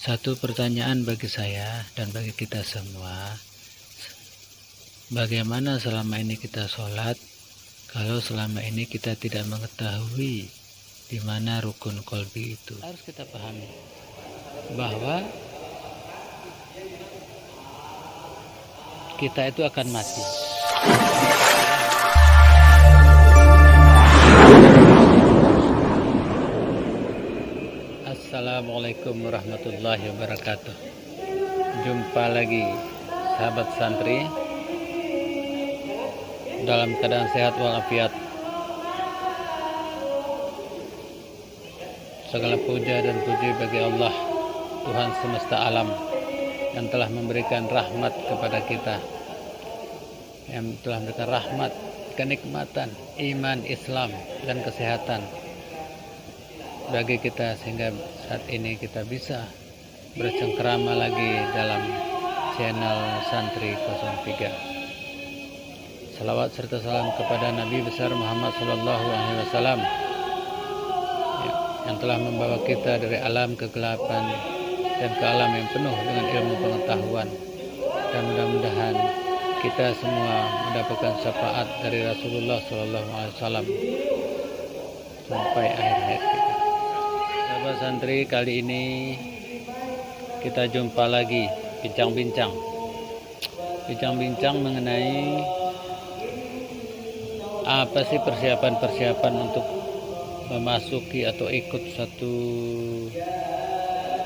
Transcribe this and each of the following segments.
Satu pertanyaan bagi saya dan bagi kita semua, bagaimana selama ini kita sholat kalau selama ini kita tidak mengetahui di mana rukun qalbi itu? Harus kita pahami bahwa kita itu akan mati. Assalamualaikum warahmatullahi wabarakatuh. Jumpa lagi sahabat santri dalam keadaan sehat walafiat. Segala puja dan puji bagi Allah, Tuhan semesta alam, yang telah memberikan rahmat kepada kita, yang telah memberikan rahmat, kenikmatan, iman, Islam, dan kesehatan bagi kita, sehingga saat ini kita bisa bercengkrama lagi dalam channel Santri 03. Salawat serta salam kepada Nabi besar Muhammad SAW yang telah membawa kita dari alam kegelapan dan ke alam yang penuh dengan ilmu pengetahuan, dan mudah-mudahan kita semua mendapatkan syafaat dari Rasulullah SAW sampai akhir hayat kita. Sahabat santri, kali ini kita jumpa lagi bincang-bincang mengenai apa sih persiapan untuk memasuki atau ikut satu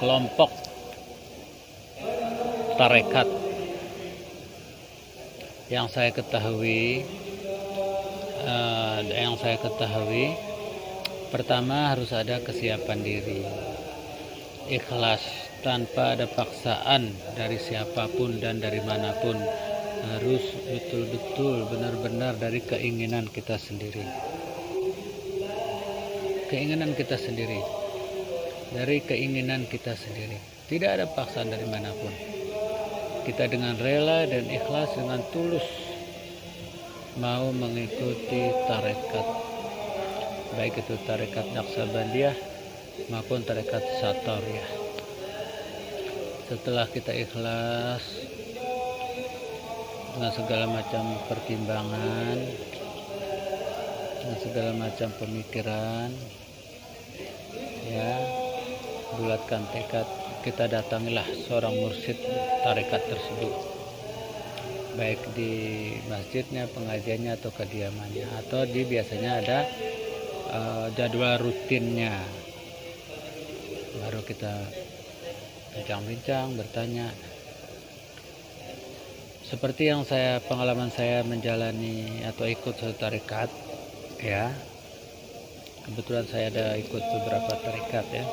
kelompok tarekat. Yang saya ketahui, pertama harus ada kesiapan diri, ikhlas, tanpa ada paksaan dari siapapun dan dari manapun. Harus betul-betul benar-benar dari keinginan kita sendiri. Dari keinginan kita sendiri. Tidak ada paksaan dari manapun. Kita dengan rela dan ikhlas, dengan tulus mau mengikuti tarekat, baik itu tarekat Naqsabandiyah maupun tarekat Satoriyah. Setelah kita ikhlas dengan segala macam pertimbangan, dengan segala macam pemikiran, ya, bulatkan tekad, kita datangilah seorang mursyid tarekat tersebut, baik di masjidnya, pengajiannya, atau kediamannya, atau biasanya ada jadwal rutinnya. Baru kita bincang-bincang, bertanya. Seperti yang pengalaman saya menjalani atau ikut satu tarekat, ya, kebetulan saya ada ikut beberapa tarekat, ya.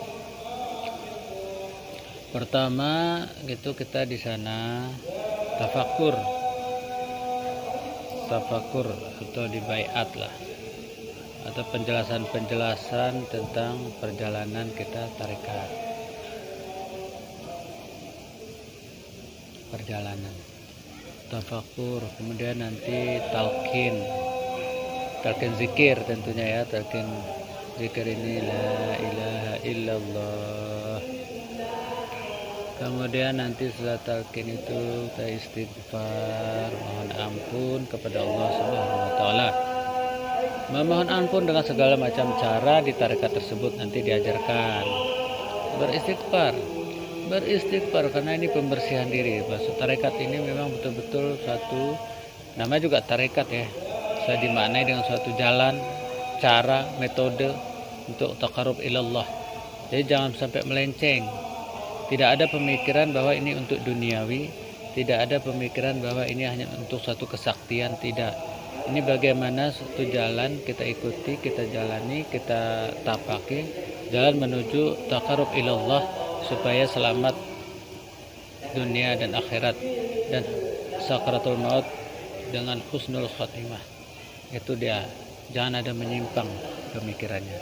Pertama gitu, kita di sana tafakur atau dibaiat lah, atau penjelasan tentang perjalanan kita tarekat, tafakur. Kemudian nanti talqin zikir, tentunya, ya, talqin zikir ini la ilaha illallah. Kemudian nanti setelah talqin itu kita istighfar, mohon ampun kepada Allah Subhanahu wa taala. Memohon ampun dengan segala macam cara di tarekat tersebut nanti diajarkan. Beristighfar karena ini pembersihan diri. Maksud tarekat ini memang betul-betul satu, namanya juga tarekat, ya, bisa dimaknai dengan suatu jalan, cara, metode untuk taqarrub ilallah. Jadi jangan sampai melenceng. Tidak ada pemikiran bahwa ini untuk duniawi, tidak ada pemikiran bahwa ini hanya untuk satu kesaktian, tidak. Ini bagaimana satu jalan kita ikuti, kita jalani, kita tapaki, jalan menuju taqarrub ilallah, supaya selamat dunia dan akhirat, dan sakaratul maut dengan husnul khatimah. Itu dia, jangan ada menyimpang pemikirannya.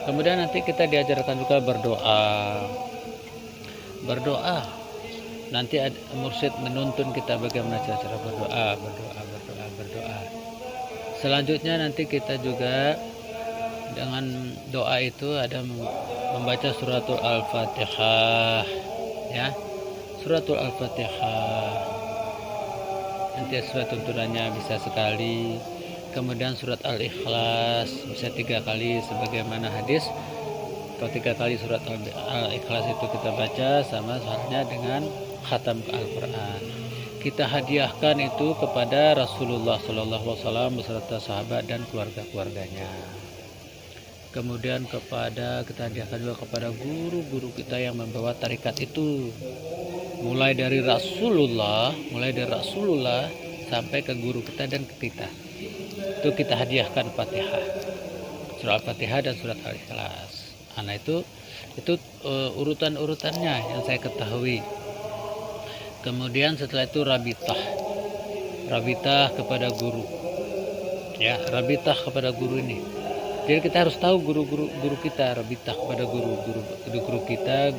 Kemudian nanti kita diajarkan juga berdoa. Nanti mursyid menuntun kita bagaimana cara berdoa. Selanjutnya nanti kita juga dengan doa itu ada membaca suratul Al-Fatihah, ya. Suratul Al-Fatihah nanti sesuai tuntunannya bisa sekali, kemudian surat Al-Ikhlas bisa 3 kali sebagaimana hadis. Kalau 3 kali surat Al-Ikhlas itu kita baca sama halnya dengan khatam Al-Quran. Kita hadiahkan itu kepada Rasulullah SAW beserta sahabat dan keluarga-keluarganya. Kemudian kita hadiahkan juga kepada guru-guru kita yang membawa tarekat itu, mulai dari Rasulullah sampai ke guru kita dan ke kita. Itu kita hadiahkan Fatihah, surat Al-Fatihah dan surat Al-Ikhlas. Nah itu urutan-urutannya yang saya ketahui. Kemudian setelah itu rabitah kepada guru, ya, rabitah kepada guru ini. Jadi kita harus tahu guru kita, rabitah kepada guru kita,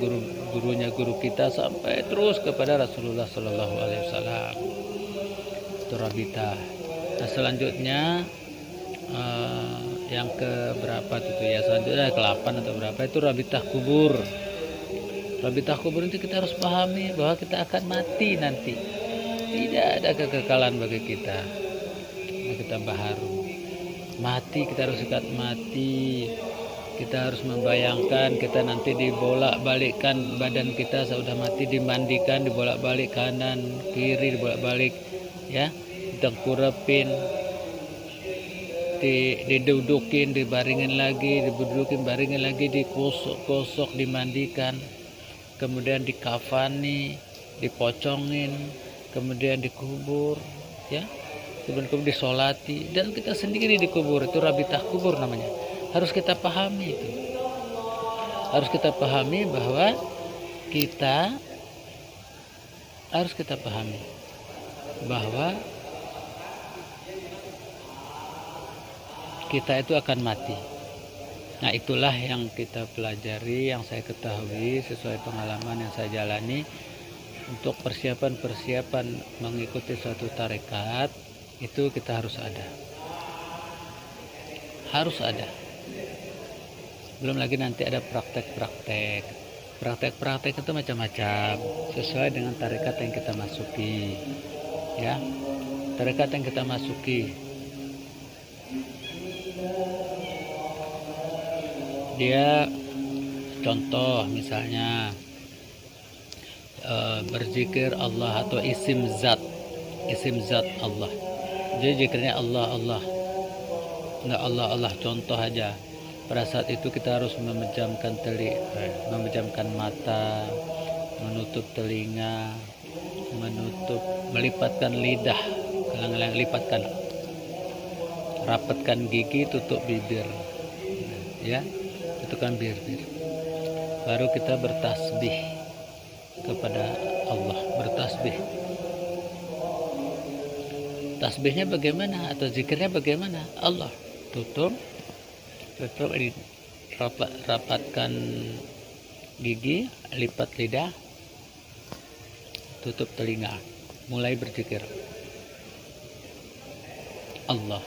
gurunya guru kita sampai terus kepada Rasulullah Shallallahu Alaihi Wasallam. Itu rabitah. Nah selanjutnya yang ke berapa itu ya, selanjutnya ke-8 atau berapa itu rabitah kubur. Rabitah kubur itu kita harus pahami bahwa kita akan mati nanti. Tidak ada kekekalan bagi kita. Kita baharu mati, kita harus ikat mati. Kita harus membayangkan kita nanti dibolak-balikkan badan kita sudah mati, dimandikan, dibolak-balik kanan kiri, dibolak-balik, ya, ditengkurapin, didudukin, dibaringin lagi, baringin lagi, dikosok, dimandikan, kemudian dikafani, dipocongin, kemudian dikubur, ya, kemudian disolati, dan kita sendiri dikubur. Itu rabitah kubur namanya. Harus kita pahami itu. Harus kita pahami bahwa kita itu akan mati. Nah itulah yang kita pelajari, yang saya ketahui sesuai pengalaman yang saya jalani. Untuk persiapan mengikuti suatu tarekat itu kita harus ada. Belum lagi nanti ada praktek itu macam-macam sesuai dengan tarekat yang kita masuki, ya, tarekat yang kita masuki. Dia contoh misalnya berzikir Allah atau isim zat Allah. Jadi zikirnya Allah, nggak Allah, contoh aja. Pada saat itu kita harus memejamkan mata, menutup telinga, melipatkan lidah, rapatkan gigi, tutup bibir, ya, tutupkan bibir. Baru kita bertasbih kepada Allah, tasbihnya bagaimana atau zikirnya bagaimana? Allah, tutup, rapatkan gigi, lipat lidah, tutup telinga, mulai berzikir Allah,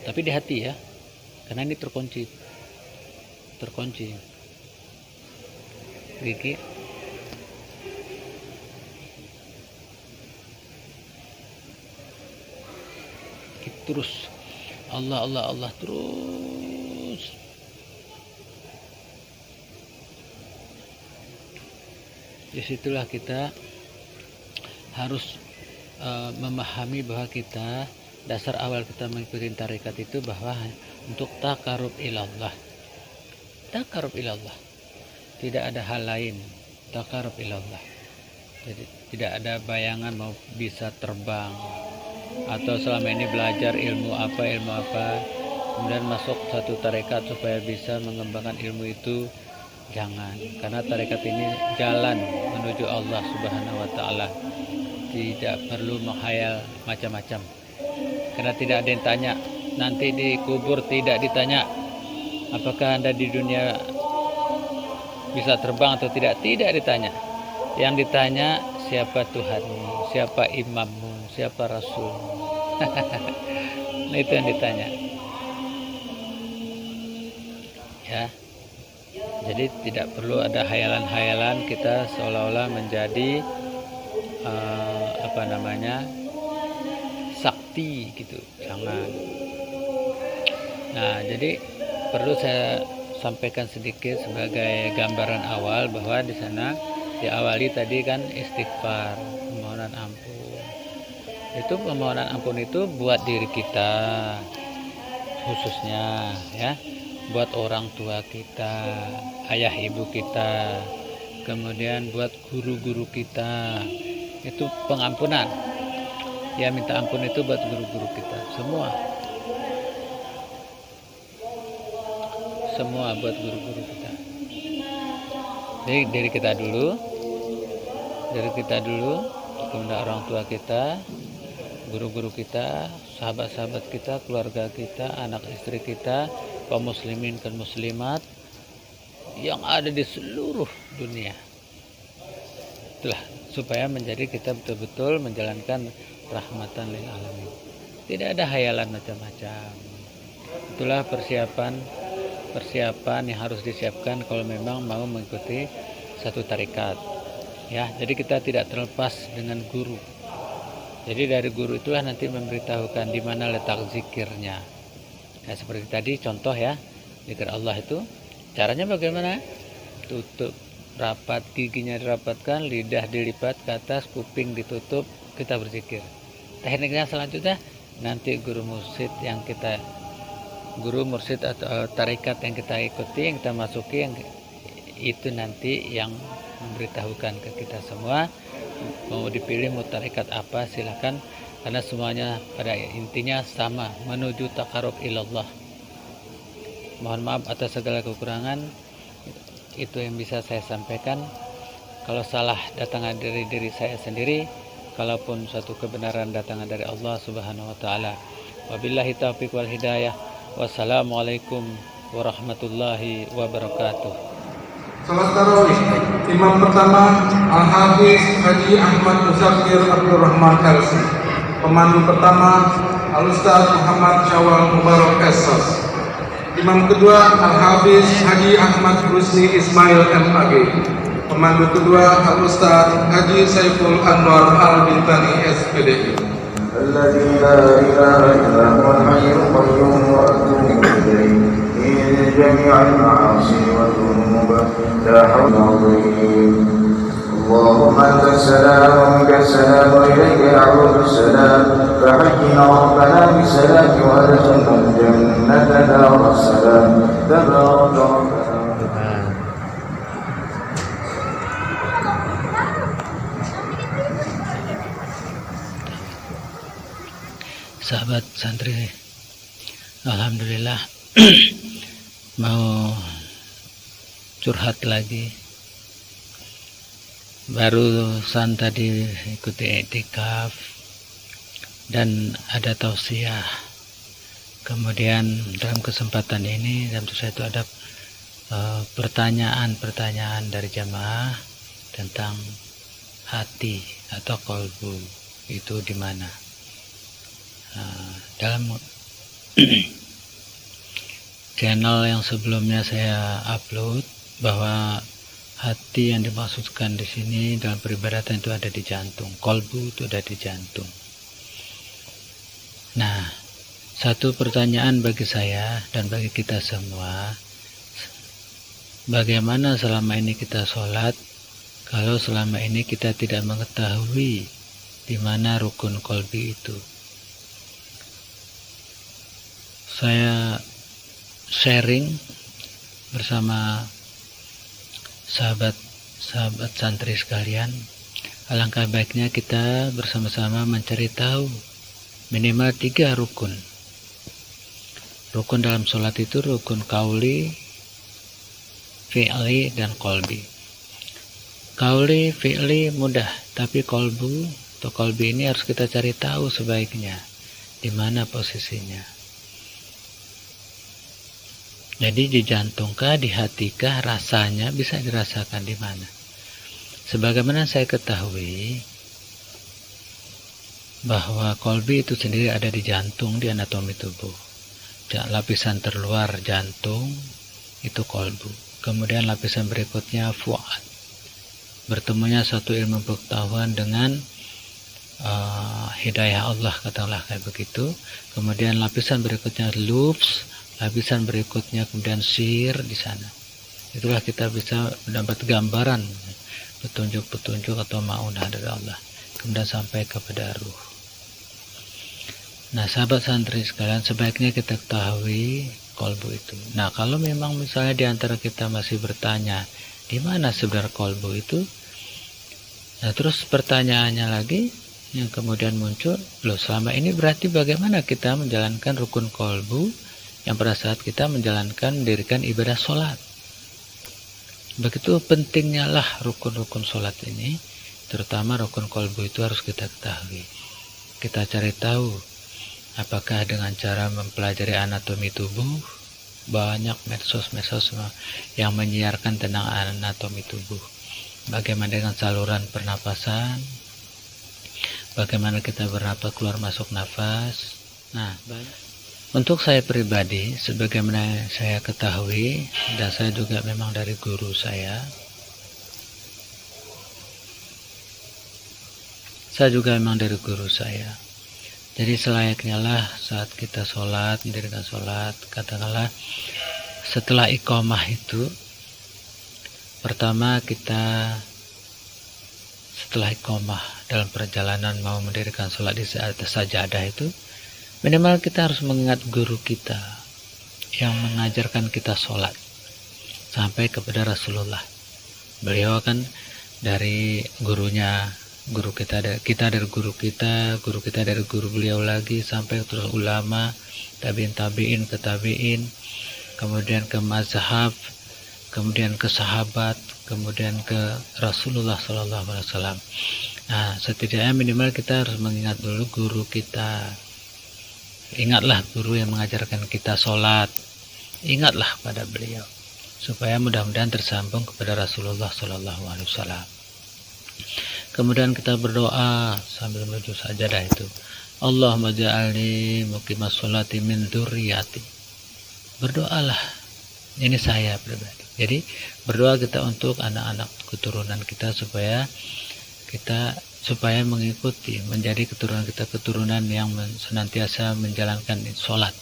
tapi di hati ya, karena ini terkunci gigi, terus Allah terus. Disitulah kita harus memahami bahwa kita, dasar awal kita mengikuti tarekat itu bahwa untuk takarub ilallah, tidak ada hal lain. Takarub ilallah, jadi tidak ada bayangan mau bisa terbang atau selama ini belajar ilmu apa kemudian masuk satu tarekat supaya bisa mengembangkan ilmu itu. Jangan, karena tarekat ini jalan menuju Allah Subhanahu wa Ta'ala. Tidak perlu menghayal macam-macam, karena tidak ada yang tanya. Nanti di kubur tidak ditanya apakah Anda di dunia bisa terbang atau tidak ditanya. Yang ditanya siapa Tuhanmu, siapa imammu, siapa rasulmu. Nah, itu yang ditanya, ya. Jadi tidak perlu ada hayalan-hayalan kita seolah-olah menjadi sakti gitu, jangan. Nah, jadi perlu saya sampaikan sedikit sebagai gambaran awal bahwa di sana diawali tadi kan istighfar, permohonan ampun. Itu permohonan ampun itu buat diri kita khususnya ya, buat orang tua kita, ayah ibu kita, kemudian buat guru-guru kita. Itu pengampunan. Ya, minta ampun itu buat guru-guru kita semua buat guru-guru kita. Jadi dari kita dulu, kemudian orang tua kita, guru-guru kita, sahabat-sahabat kita, keluarga kita, anak istri kita, kaum muslimin dan muslimat yang ada di seluruh dunia. Itulah supaya menjadi kita betul-betul menjalankan rahmatan lil alamin. Tidak ada hayalan macam-macam. Itulah persiapan yang harus disiapkan kalau memang mau mengikuti satu tarekat. Ya, jadi kita tidak terlepas dengan guru. Jadi dari guru itulah nanti memberitahukan di mana letak zikirnya. Ya, seperti tadi contoh ya, zikir Allah itu caranya bagaimana? Tutup rapat, giginya dirapatkan, lidah dilipat ke atas, kuping ditutup, kita berzikir. Tekniknya selanjutnya nanti guru mursyid atau tarekat yang kita ikuti, yang kita masuki, yang itu nanti yang memberitahukan ke kita semua mau dipilih mau tarekat apa, silakan, karena semuanya pada intinya sama, menuju taqarrub ilallah. Mohon maaf atas segala kekurangan, itu yang bisa saya sampaikan. Kalau salah datang dari diri saya sendiri, kalaupun suatu kebenaran datang dari Allah Subhanahu wa taala. Wabillahi taufiq wal hidayah. Wassalamualaikum warahmatullahi wabarakatuh. Salat tarawih, imam pertama Al-Hafiz Haji Ahmad Muzakir Abdul Rahman Helsi. Pemandu pertama Al-Ustaz Muhammad Syawal Mubarak Esos. Imam kedua Al-Hafiz Haji Ahmad Rusni Ismail MAG. Pemandu kedua Al-Ustaz Haji Saiful Anwar Al-Bintani SPDI. الذي لا إله إلا هو الحي القيوم وأتوب إليه من جميع المعاصي والذنوب لا حول ولا قوة. اللهم أنت السلام ومنك السلام وإليك يعود السلام فحينا ربنا بالسلام وأدخلنا الجنة دار السلام تبارك ربنا. Sahabat santri, alhamdulillah mau curhat lagi. Barusan tadi ikuti iktikaf dan ada tausiah. Kemudian dalam kesempatan ini dalam tausiah itu ada pertanyaan dari jamaah tentang hati atau kolbu itu di mana. Dalam channel yang sebelumnya saya upload bahwa hati yang dimaksudkan di sini dalam peribadatan itu ada di jantung, kolbu itu ada di jantung. Nah, satu pertanyaan bagi saya dan bagi kita semua, bagaimana selama ini kita sholat kalau selama ini kita tidak mengetahui di mana rukun kolbi itu? Saya sharing bersama sahabat santri sekalian, alangkah baiknya kita bersama-sama mencari tahu minimal 3 rukun. Rukun dalam sholat itu rukun kauli, fi'li, dan kolbi. Kauli, fi'li mudah, tapi kolbu atau kolbi ini harus kita cari tahu sebaiknya di mana posisinya. Jadi di jantungkah, di hatikah, rasanya bisa dirasakan di mana? Sebagaimana saya ketahui bahwa kolbi itu sendiri ada di jantung, di anatomi tubuh. Lapisan terluar jantung itu kolbu. Kemudian lapisan berikutnya fuad, bertemunya satu ilmu pengetahuan dengan hidayah Allah, katakanlah kayak begitu. Kemudian lapisan berikutnya lubs, lapisan berikutnya kemudian sir di sana. Itulah kita bisa mendapat gambaran petunjuk-petunjuk atau ma'unah dari Allah, kemudian sampai kepada ruh. Nah, sahabat santri sekalian, sebaiknya kita ketahui kolbu itu. Nah, kalau memang misalnya di antara kita masih bertanya, di mana sebenarnya kolbu itu? Nah, terus pertanyaannya lagi yang kemudian muncul, loh selama ini berarti bagaimana kita menjalankan rukun kolbu yang pada saat kita mendirikan ibadah sholat? Begitu pentingnya lah rukun-rukun sholat ini, terutama rukun kolbu itu harus kita ketahui. Kita cari tahu, apakah dengan cara mempelajari anatomi tubuh, banyak medsos-medsos yang menyiarkan tentang anatomi tubuh. Bagaimana dengan saluran pernapasan, bagaimana kita bernapas keluar masuk nafas. Nah, untuk saya pribadi, sebagaimana saya ketahui, dan saya juga memang dari guru saya juga memang dari guru saya. Jadi selayaknya lah saat kita sholat, mendirikan sholat, katakanlah setelah iqamah itu, pertama kita setelah iqamah dalam perjalanan mau mendirikan sholat di atas sajadah itu, minimal kita harus mengingat guru kita yang mengajarkan kita sholat sampai kepada Rasulullah. Beliau kan dari gurunya, guru kita dari guru kita dari guru beliau lagi, sampai terus ulama, tabiin ke tabiin, kemudian ke mazhab, kemudian ke sahabat, kemudian ke Rasulullah SAW. Nah, setidaknya minimal kita harus mengingat dulu guru kita. Ingatlah guru yang mengajarkan kita sholat, ingatlah pada beliau, supaya mudah-mudahan tersambung kepada Rasulullah SAW. Kemudian kita berdoa sambil menuju sajadah itu, Allahumma ja'alni muqimas sholati min dzurriyyati. Berdoalah, ini saya pribadi. Jadi berdoa kita untuk anak-anak keturunan kita supaya mengikuti, menjadi keturunan yang senantiasa menjalankan sholat.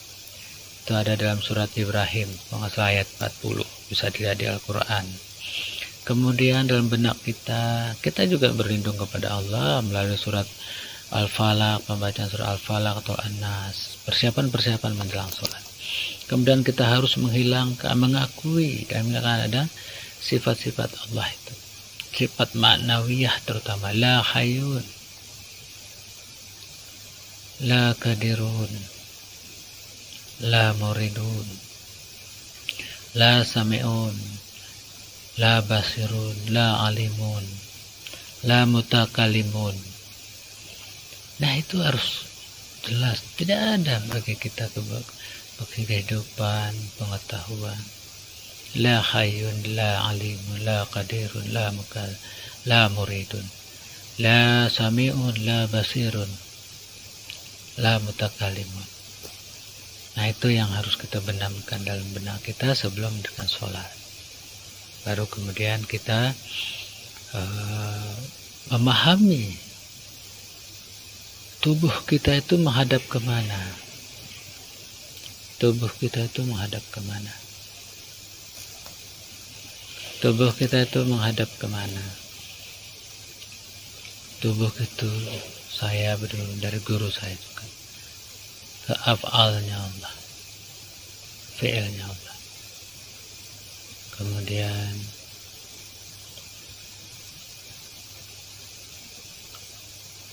Itu ada dalam surat Ibrahim, ayat 40, bisa dilihat di Al-Quran. Kemudian dalam benak kita juga berlindung kepada Allah melalui surat Al-Falaq, pembacaan surat Al-Falaq atau An-Nas, persiapan menjelang sholat. Kemudian kita harus mengakui dan mengenalkan ada sifat-sifat Allah itu, sifat maknawiyah terutama, la hayyun, la qadirun, la muridun, la sami'un, la basirun, la alimun, la mutakalimun. Nah, itu harus jelas, tidak ada bagi kita bagi kehidupan, pengetahuan. La hayyun, la alimun, la qadirun, la muridun, la sami'un, la basirun, la mutakalimun. Nah, itu yang harus kita benamkan dalam benak kita sebelum mendirikan sholat. Baru kemudian kita memahami tubuh kita itu menghadap kemana. Tubuh kita itu menghadap kemana. Tubuh kita itu menghadap kemana. Tubuh itu saya dari guru saya juga. Ke af'alnya Allah, fi'ilnya Allah. Kemudian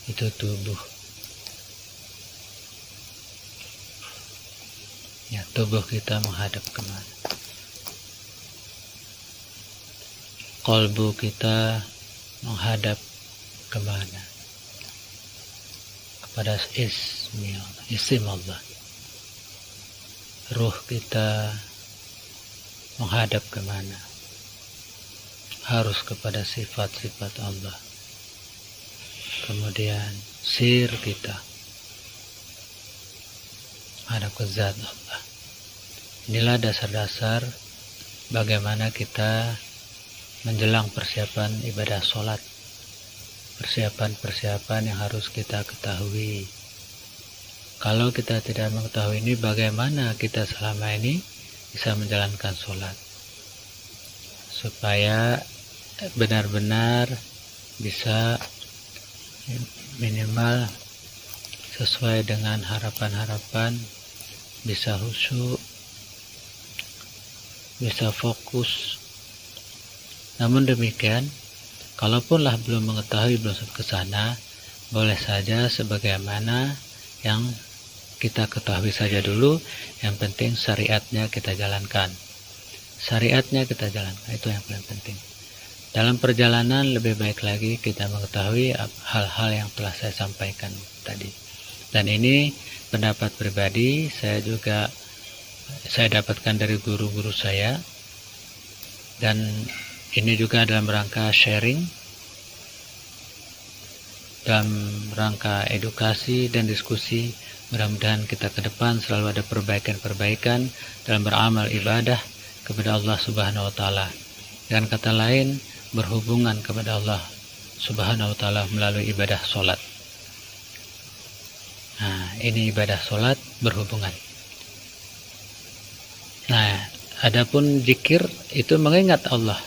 itu tubuh. Ya, tubuh kita menghadap kemana? Kolbu kita menghadap kemana? Kepada isim Allah. Ruh kita menghadap kemana? Harus kepada sifat-sifat Allah. Kemudian sir kita menghadap ke zat Allah. Inilah dasar-dasar bagaimana kita menjelang persiapan ibadah sholat, persiapan-persiapan yang harus kita ketahui. Kalau kita tidak mengetahui ini, bagaimana kita selama ini bisa menjalankan sholat supaya benar-benar bisa minimal sesuai dengan harapan-harapan, bisa khusyuk, bisa fokus. Namun demikian, kalaupunlah belum mengetahui, belum sampai ke sana, boleh saja sebagaimana yang kita ketahui saja dulu. Yang penting syariatnya kita jalankan. Syariatnya kita jalankan, itu yang paling penting. Dalam perjalanan lebih baik lagi kita mengetahui hal-hal yang telah saya sampaikan tadi. Dan ini pendapat pribadi, saya dapatkan dari guru-guru saya. Dan ini juga dalam rangka sharing, dalam rangka edukasi dan diskusi. Mudah-mudahan kita ke depan selalu ada perbaikan-perbaikan dalam beramal ibadah kepada Allah Subhanahu wa taala. Dengan kata lain, berhubungan kepada Allah Subhanahu wa taala melalui ibadah sholat. Nah, ini ibadah sholat berhubungan. Nah, adapun zikir itu mengingat Allah.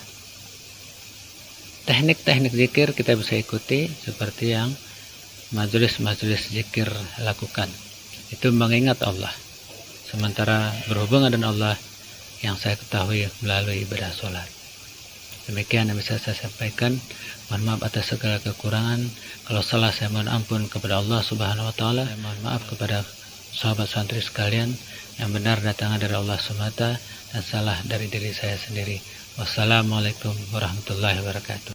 Teknik-teknik zikir kita bisa ikuti seperti yang majelis-majelis zikir lakukan. Itu mengingat Allah. Sementara berhubungan dengan Allah yang saya ketahui melalui ibadah sholat. Demikian yang bisa saya sampaikan. Mohon maaf atas segala kekurangan. Kalau salah saya mohon ampun kepada Allah Subhanahu wa taala. Saya mohon maaf kepada sahabat santri sekalian. Yang benar datangnya dari Allah semata dan salah dari diri saya sendiri. Wassalamualaikum warahmatullahi wabarakatuh.